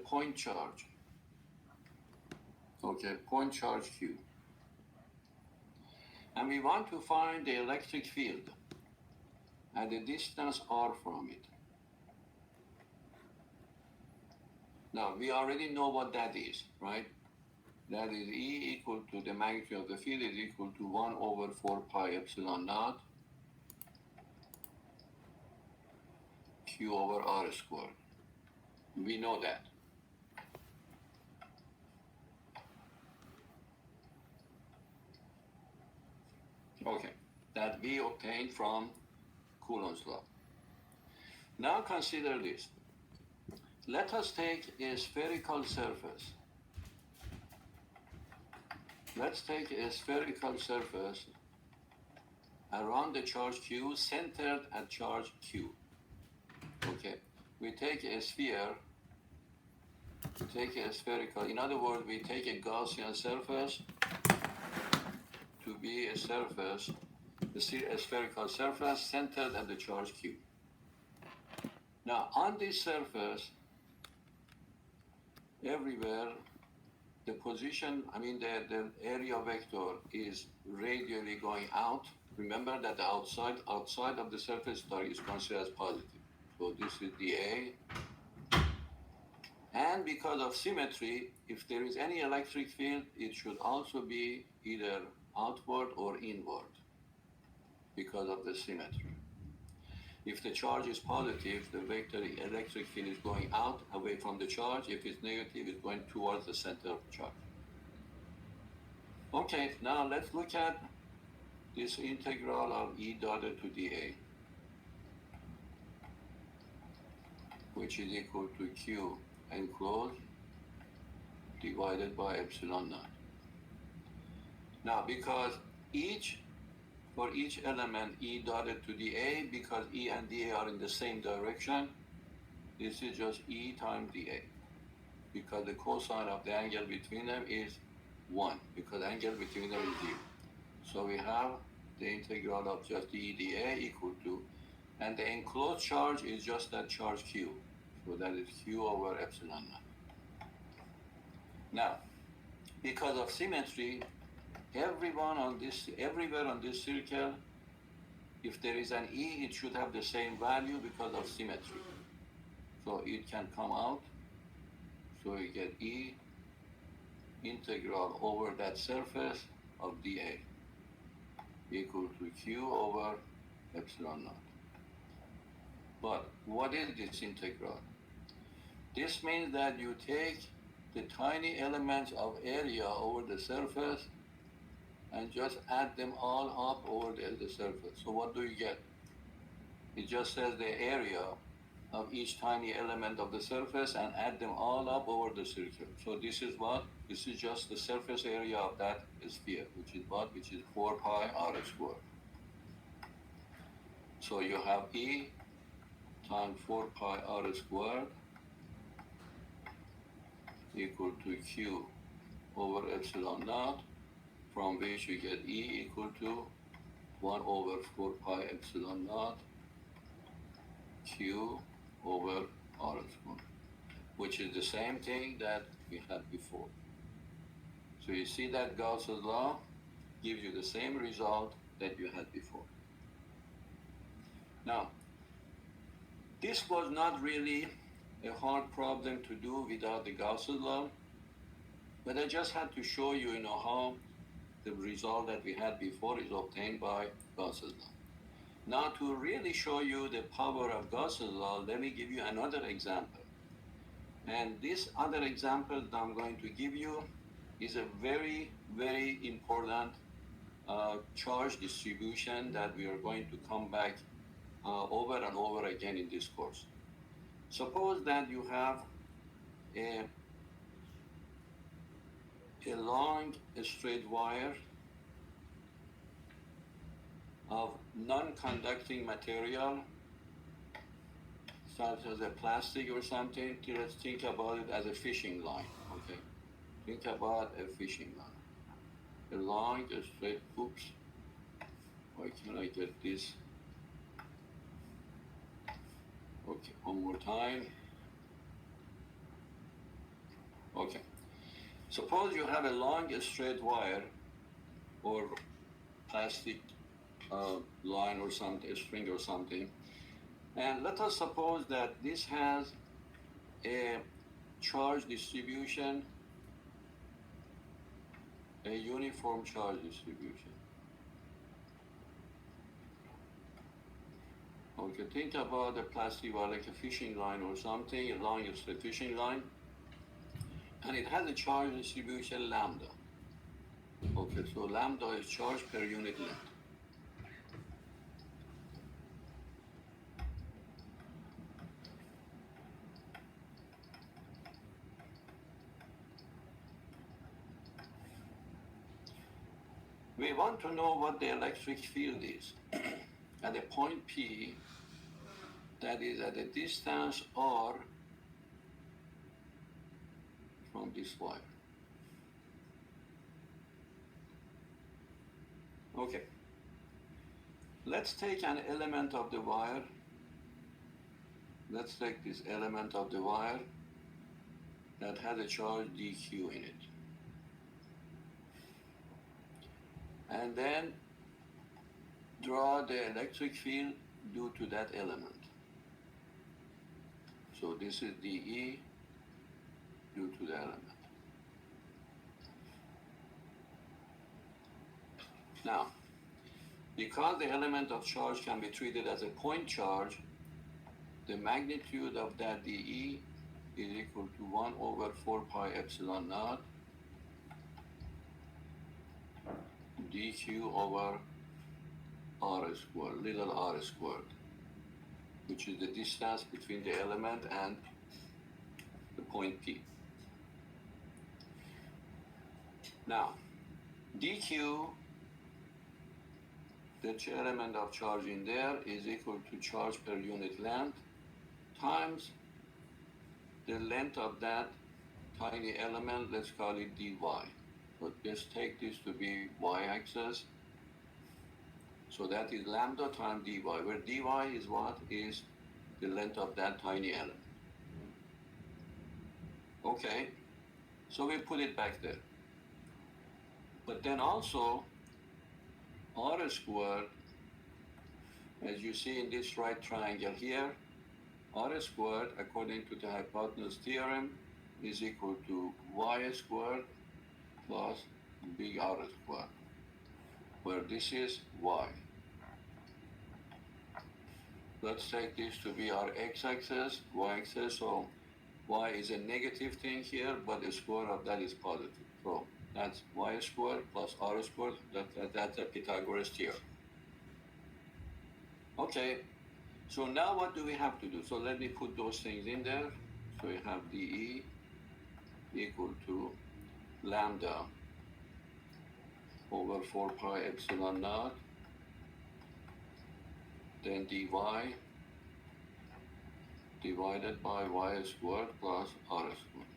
point charge. Okay, point charge Q. And we want to find the electric field at the distance r from it. Now, we already know what that is, right? That is E equal to the magnitude of the field is equal to 1 over 4 pi epsilon naught Q over r squared. We know that. Okay, that we obtained from Coulomb's law. Now consider this. Let us take a spherical surface. Let's take a spherical surface around the charge Q, centered at charge Q. Okay, we take a sphere, we take a spherical, in other words, we take a Gaussian surface to be a surface, a spherical surface centered at the charge Q. Now, on this surface, everywhere, the position, the area vector is radially going out. Remember that the outside of the surface is considered as positive. So this is dA. And because of symmetry, if there is any electric field, it should also be either outward or inward because of the symmetry. If the charge is positive, the vector electric field is going out, away from the charge. If it's negative, it's going towards the center of the charge. Okay, now let's look at this integral of E dotted to dA, which is equal to Q enclosed divided by epsilon naught. Now, because for each element E dotted to dA, because E and dA are in the same direction, this is just E times dA, because the cosine of the angle between them is 1, because the angle between them is 0. So we have the integral of just E dA equal to, and the enclosed charge is just that charge Q. So that is Q over epsilon naught. Now, because of symmetry, everywhere on this circle, if there is an E, it should have the same value because of symmetry. So it can come out. So we get E integral over that surface of dA equal to Q over epsilon naught. But what is this integral? This means that you take the tiny elements of area over the surface and just add them all up over the surface. So what do you get? It just says the area of each tiny element of the surface and add them all up over the circle. So this is what? This is just the surface area of that sphere, which is what? Which is 4 pi r squared. So you have E times 4 pi r squared equal to Q over epsilon naught, from which you get E equal to 1 over 4 pi epsilon naught Q over r squared, which is the same thing that we had before. So you see that Gauss's law gives you the same result that you had before. Now, this was not really a hard problem to do without the Gauss's law, but I just had to show you, how the result that we had before is obtained by Gauss's law. Now, to really show you the power of Gauss's law, let me give you another example. And this other example that I'm going to give you is a very, very important charge distribution that we are going to come back over and over again in this course. Suppose that you have a long straight wire of non-conducting material, such as a plastic or something. Let's think about it as a fishing line, okay? Think about a fishing line. A long straight, oops, why can't I get this? Okay, one more time. Suppose you have a long straight wire or plastic line or something, a string or something, and let us suppose that this has a charge distribution, a uniform charge distribution. Okay, think about a plastic wire like a fishing line or something, a long straight fishing line, and it has a charge distribution lambda. Okay, so lambda is charge per unit length. We want to know what the electric field is at a point P that is at a distance r from this wire. Okay, let's take an element of the wire. Let's take this element of the wire that has a charge dq in it. And then draw the electric field due to that element. So this is dE due to the element. Now, because the element of charge can be treated as a point charge, the magnitude of that dE is equal to 1 over 4 pi epsilon naught dq over r squared, little r squared, which is the distance between the element and the point P. Now, dq, the element of charge in there, is equal to charge per unit length times the length of that tiny element, let's call it dy. So just take this to be y-axis. So that is lambda times dy, where dy is what? Is the length of that tiny element. Okay, so we put it back there. But then also, r squared, as you see in this right triangle here, r squared, according to the hypotenuse theorem, is equal to y squared plus big R squared, where this is y. Let's take this to be our x-axis, y-axis, so y is a negative thing here, but the square of that is positive. So that's y squared plus r squared, that's a Pythagoras theorem. Okay, so now what do we have to do? So let me put those things in there. So we have dE equal to lambda over 4 pi epsilon naught, then dy divided by y squared plus r squared.